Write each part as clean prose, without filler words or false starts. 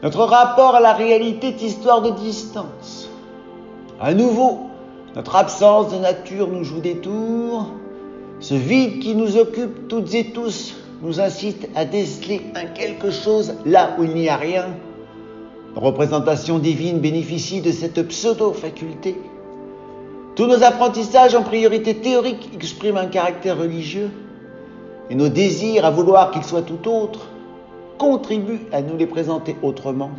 Notre rapport à la réalité est histoire de distance. À nouveau, notre absence de nature nous joue des tours. Ce vide qui nous occupe toutes et tous nous incite à déceler un quelque chose là où il n'y a rien. La représentation divine bénéficie de cette pseudo-faculté. Tous nos apprentissages en priorité théorique expriment un caractère religieux et nos désirs à vouloir qu'ils soient tout autres contribuent à nous les présenter autrement.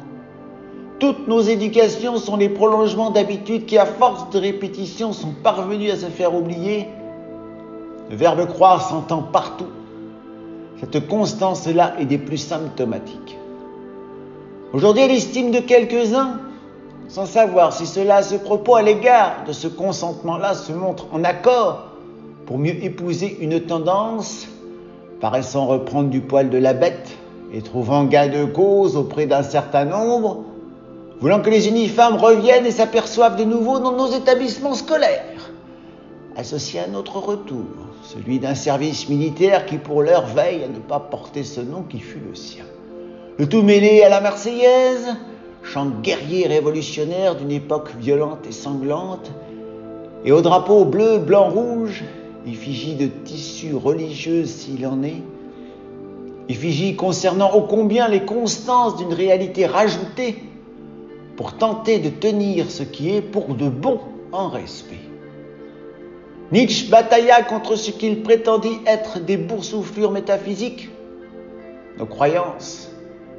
Toutes nos éducations sont les prolongements d'habitudes qui, à force de répétition, sont parvenues à se faire oublier. Le verbe croire s'entend partout. Cette constance-là est des plus symptomatiques. Aujourd'hui, l'estime de quelques-uns, sans savoir si cela à ce propos à l'égard de ce consentement-là se montre en accord pour mieux épouser une tendance, paraissant reprendre du poil de la bête et trouvant gain de cause auprès d'un certain nombre, voulant que les uniformes reviennent et s'aperçoivent de nouveau dans nos établissements scolaires, associés à notre retour, celui d'un service militaire qui pour l'heure veille à ne pas porter ce nom qui fut le sien. Le tout mêlé à la Marseillaise, chant guerrier révolutionnaire d'une époque violente et sanglante, et au drapeau bleu, blanc, rouge, effigie de tissu religieux s'il en est, effigie concernant ô combien les constances d'une réalité rajoutée pour tenter de tenir ce qui est pour de bon en respect. Nietzsche batailla contre ce qu'il prétendit être des boursouflures métaphysiques. Nos croyances,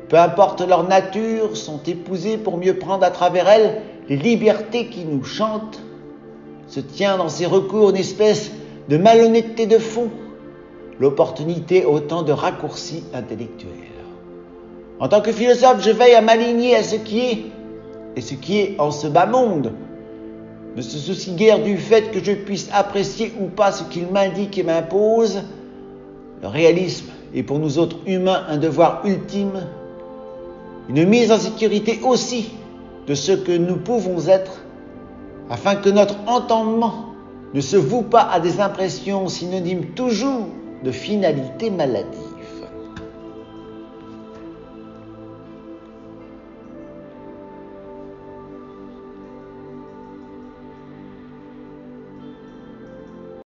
peu importe leur nature, sont épousées pour mieux prendre à travers elles les libertés qui nous chantent. Se tient dans ces recours une espèce de malhonnêteté de fond, l'opportunité autant de raccourcis intellectuels. En tant que philosophe, je veille à m'aligner à ce qui est, et ce qui est en ce bas monde. Ne se soucie guère du fait que je puisse apprécier ou pas ce qu'il m'indique et m'impose. Le réalisme est pour nous autres humains un devoir ultime, une mise en sécurité aussi de ce que nous pouvons être, afin que notre entendement ne se voue pas à des impressions synonymes toujours de finalité maladive.